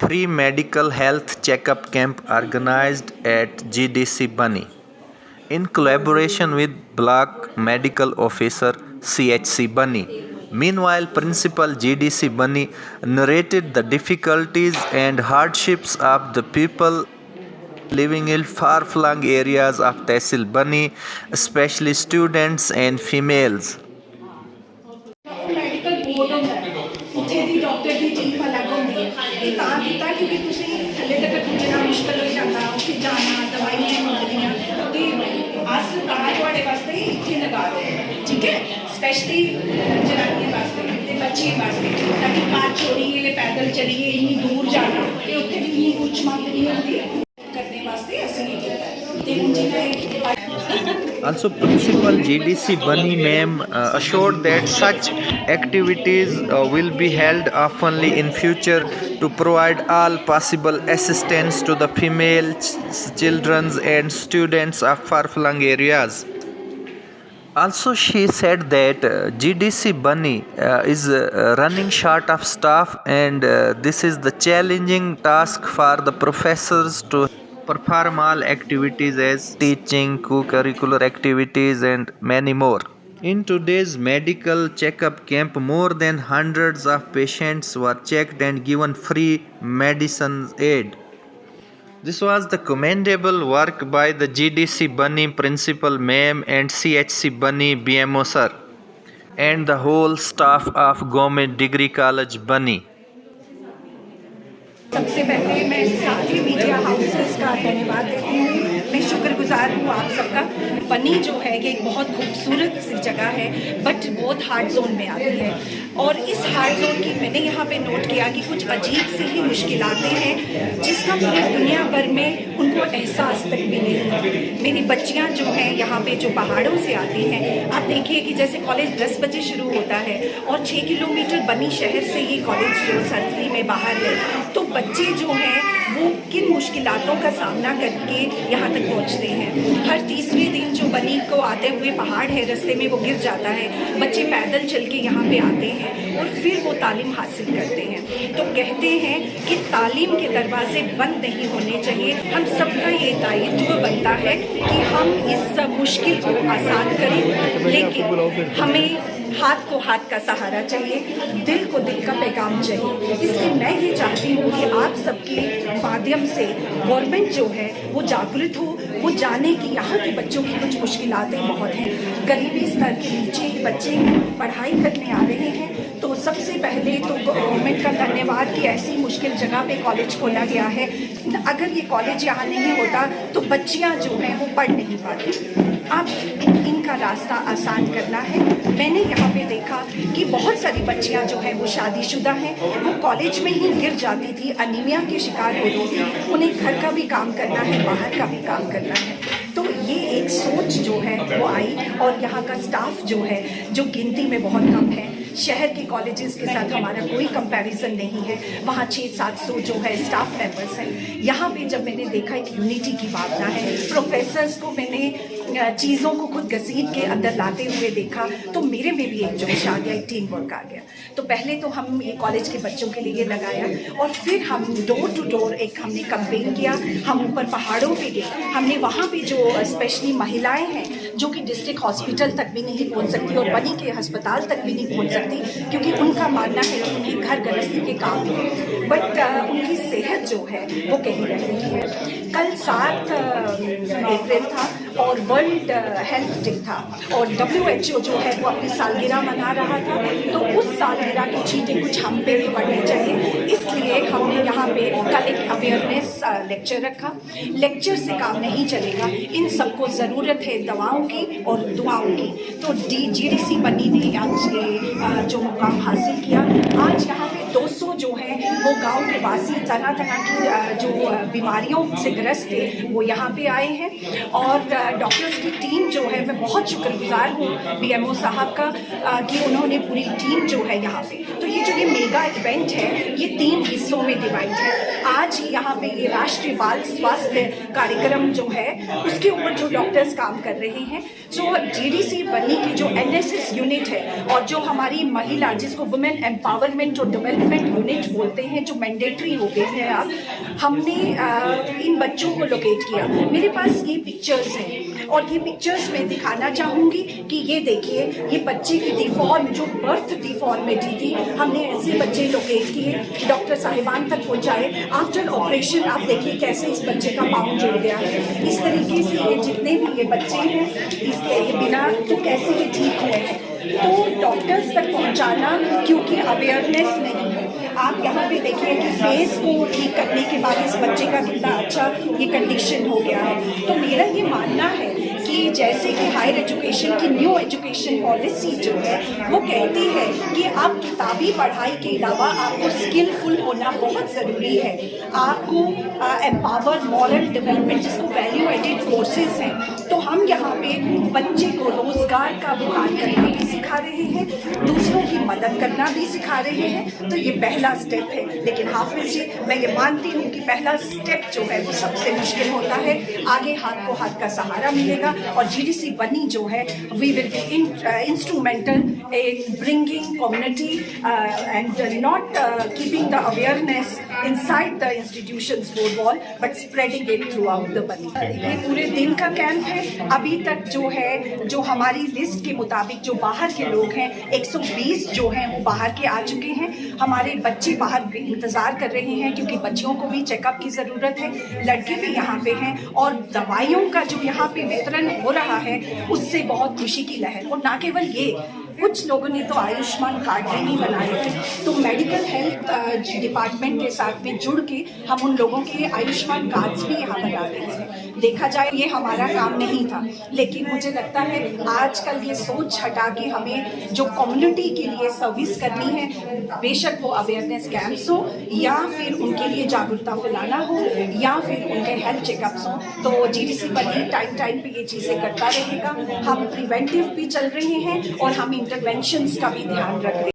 free medical health checkup camp organized at GDC Bunny in collaboration with Block Medical Officer CHC Bunny. Meanwhile, Principal GDC Bunny narrated the difficulties and hardships of the people living in far-flung areas of Tehsil Bunny, especially students and females. Medical board ਹੁੰਦਾ ਹੈ ਉੱਥੇ ਦੀ doctor ਦੀ team ਅਲੱਗ ਹੁੰਦੀ ਹੈ ਇਹ ਤਾਂ ਕੀਤਾ ਕਿਉਂਕਿ ਤੁਸੀਂ ਥੱਲੇ ਤੱਕ ਪੁੱਜਣਾ ਮੁਸ਼ਕਲ ਹੋ ਜਾਂਦਾ ਉੱਥੇ ਜਾਣਾ ਦਵਾਈਆਂ ਮਿਲਦੀਆਂ ਤੇ ਹਸਪਤਾਲ ਤੁਹਾਡੇ ਵਾਸਤੇ ਇੱਥੇ ਲਗਾ ਦਿਓ ਠੀਕ ਹੈ ਸਪੈਸ਼ਲੀ ਜਨਾਨੀਆਂ ਵਾਸਤੇ ਤੇ ਬੱਚੇ ਵਾਸਤੇ ਤਾਂ ਕਿ ਕਾਰ ਚੋਰੀਏ ਪੈਦਲ ਚਲੀਏ ਇੰਨੀ ਦੂਰ ਜਾਣਾ ਤੇ ਉੱਥੇ ਵੀ ਇੰਨੀ ਉੱਚ ਮੰਗ ਨਹੀਂ ਹੁੰਦੀ ਕਰਨੇ ਵਾਸਤੇ ਅਸੀਂ ਇਹ ਕੀਤਾ ਤੇ ਹੁਣ ਜਿਹੜਾ Also, Principal GDC Bunny ma'am assured that such activities will be held oftenly in future to provide all possible assistance to the female, children and students of far-flung areas. Also, she said that GDC Bunny is running short of staff and this is the challenging task for the professors to perform all activities as teaching, co-curricular activities and many more. In today's medical checkup camp, more than hundreds of patients were checked and given free medicine aid. This was the commendable work by the GDC Bunny Principal Ma'am and CHC Bunny BMO Sir and the whole staff of Government Degree College Bunny. सबसे पहले मैं सारे media houses का धन्यवाद देती हूँ मैं शुक्रगुजार हूँ आप सबका बनी जो है ये एक बहुत खूबसूरत सी जगह है बट बहुत हार्ड जोन में आती है और इस हार्ड जोन की मैंने यहाँ पे नोट किया कि कुछ अजीब सी ही मुश्किलातें हैं जिसका पूरी दुनिया भर में उनको एहसास तक भी नहीं है मेरी बच्चियाँ जो हैं यहाँ पे जो पहाड़ों से आती हैं आप देखिए कि जैसे कॉलेज 10 बजे शुरू होता है और 6 किलोमीटर बनी शहर से ये कॉलेज जो सरसरी में बाहर है तो बच्चे जो हैं वो किन मुश्किलातों का सामना करके यहाँ तक पहुँचते हैं हर तीसरे दिन जो बनी को आते हुए पहाड़ है रास्ते में वो गिर जाता है बच्चे पैदल चल के यहाँ पे आते हैं और फिर वो तालीम हासिल करते हैं तो कहते हैं कि तालीम के दरवाजे बंद नहीं होने चाहिए हम सबका ये दायित्व बनता है कि हम इस मुश्किल को आसान करें लेकिन हमें हाथ को हाथ का सहारा चाहिए दिल को दिल का पैगाम चाहिए इसलिए मैं ये चाहती हूँ कि आप सबके माध्यम से गवर्नमेंट जो है वो जागृत हो वो जाने कि यहाँ के बच्चों की कुछ मुश्किलातें बहुत हैं गरीबी स्तर के नीचे बच्चे पढ़ाई करने आ रहे हैं तो सबसे पहले तो गवर्नमेंट का धन्यवाद कि ऐसी मुश्किल जगह पे कॉलेज खोला गया है अगर ये कॉलेज यहाँ नहीं होता तो बच्चियाँ जो हैं वो पढ़ नहीं पाती अब इनका रास्ता आसान करना है मैंने यहाँ पे देखा कि बहुत सारी बच्चियाँ जो हैं वो शादीशुदा हैं वो कॉलेज में ही गिर जाती थी अनीमिया के शिकार होती थी उन्हें घर का भी काम करना है बाहर का भी काम करना है तो ये एक सोच जो है वो आई और यहाँ का स्टाफ जो है जो गिनती में बहुत कम है शहर के कॉलेजेस के साथ हमारा कोई कंपैरिजन नहीं है वहाँ 600-700 जो है स्टाफ मेंबर्स हैं यहाँ पे जब मैंने देखा एक यूनिटी की भावना है प्रोफेसर्स को मैंने चीज़ों को खुद घसीट के अंदर लाते हुए देखा तो मेरे में भी एक जोश आ गया एक टीम वर्क आ गया तो पहले तो हम ये कॉलेज के बच्चों के लिए लगाया और फिर हम डोर टू डोर एक हमने कैंपेन किया हम ऊपर पहाड़ों पे गए हमने वहाँ पे जो स्पेशली महिलाएं हैं जो कि डिस्ट्रिक्ट हॉस्पिटल तक भी नहीं पहुँच सकती और बनी के अस्पताल तक भी नहीं पहुँच सकती क्योंकि उनका मानना है कि उन्हें घर गृहस्थी के काम है बट उनकी सेहत जो है वो कहीं रह रही है कल 7 अप्रैल था और वर्ल्ड हेल्थ डे था और WHO जो है वो अपनी सालगिरह मना रहा था तो उस सालगिरह की चीज़ें कुछ हम पे भी बढ़नी चाहिए इसलिए हमने यहाँ पे कल एक अवेयरनेस लेक्चर रखा लेक्चर से काम नहीं चलेगा इन सबको ज़रूरत है दवाओं की और दुआओं की तो GDC बनी ने आज जो मुकाम हासिल किया आज यहाँ पे 200 जो है वो गांव के वासी तरह तरह की जो बीमारियों से ग्रस्त थे वो यहाँ पे आए हैं और डॉक्टर्स की टीम जो है मैं बहुत शुक्रगुजार हूँ BMO साहब का कि उन्होंने पूरी टीम जो है यहाँ पे तो ये जो ये मेगा इवेंट है ये 3 हिस्सों में डिवाइड है आज यहाँ पे ये राष्ट्रीय बाल स्वास्थ्य कार्यक्रम जो है उसके ऊपर जो डॉक्टर्स काम कर रहे हैं, जो जीडीसी बनी की जो एनएसएस यूनिट है और जो हमारी महिला जिसको वुमेन एम्पावरमेंट और डेवलपमेंट यूनिट बोलते हैं, जो मैंडेटरी हो गए हैं अब, हमने इन बच्चों को लोकेट किया। मेरे पास ये पिक्चर्स हैं और ये पिक्चर्स मैं दिखाना चाहूँगी कि ये देखिए, ये बच्चे की डिफॉर्म जो बर्थ डिफॉर्मिटी थी, हमने ऐसे बच्चे लोकेट किए, डॉक्टर साहिबान तक पहुँचाए। आफ्टर ऑपरेशन आप देखिए कैसे इस बच्चे का पाँव जुड़ गया है। इस तरीके से ये जितने भी ये बच्चे हैं, इसके ये बिना तो कैसे ये ठीक हुए हैं। तो डॉक्टर्स तक पहुंचाना, क्योंकि अवेयरनेस नहीं है। आप यहाँ पे देखिए कि फेस को ठीक करने के बाद इस बच्चे का कितना अच्छा ये कंडीशन हो गया है। तो मेरा ये मानना है कि जैसे कि हायर एजुकेशन की न्यू एजुकेशन पॉलिसी जो है वो कहती है कि आप किताबी पढ़ाई के अलावा आपको स्किलफुल होना बहुत ज़रूरी है। आपको एम्पावर मॉरल डेवलपमेंट जिसको वैल्यू एडेड कोर्सेज हैं, तो हम यहाँ पे बच्चे को रोजगार का बुखार करना भी सिखा रहे हैं, दूसरों की मदद करना भी सिखा रहे हैं। तो ये पहला स्टेप है। लेकिन हाफिज जी, मैं ये मानती हूँ कि पहला स्टेप जो है वो सबसे मुश्किल होता है। आगे हाथ को हाथ का सहारा मिलेगा और जीडीसी बनी जो है we will be instrumental in bringing community and not keeping the awareness inside the institutions four wall but spreading it throughout the बनी। ये पूरे दिन का कैंप है। अभी तक जो है, जो हमारी लिस्ट के मुताबिक जो बाहर के लोग हैं 120 जो हैं वो बाहर के आ चुके हैं। हमारे बच्चे बाहर भी इंतज़ार कर रहे हैं क्योंकि बच्चियों को भी चेकअप की ज़रूरत है, लड़के भी यहाँ पे हैं और दवाइयों का जो यहाँ पे वितरण हो रहा है उससे बहुत खुशी की लहर। और ना केवल ये, कुछ लोगों ने तो आयुष्मान कार्ड भी नहीं बनाए थे। तो मेडिकल हेल्थ डिपार्टमेंट के साथ में जुड़ के हम उन लोगों के आयुष्मान कार्ड्स भी यहाँ बना रहे हैं। देखा जाए ये हमारा काम नहीं था, लेकिन मुझे लगता है आजकल ये सोच हटा के हमें जो कम्युनिटी के लिए सर्विस करनी है, बेशक वो अवेयरनेस कैंप्स हो या फिर उनके लिए जागरूकता फैलाना हो या फिर उनके हेल्थ चेकअप्स हो, तो जीडीसी बनी टाइम पे ये चीज़ें करता रहेगा। हम प्रिवेंटिव भी चल रहे हैं और हम इंटरवेंशंस का भी ध्यान रख रहे हैं।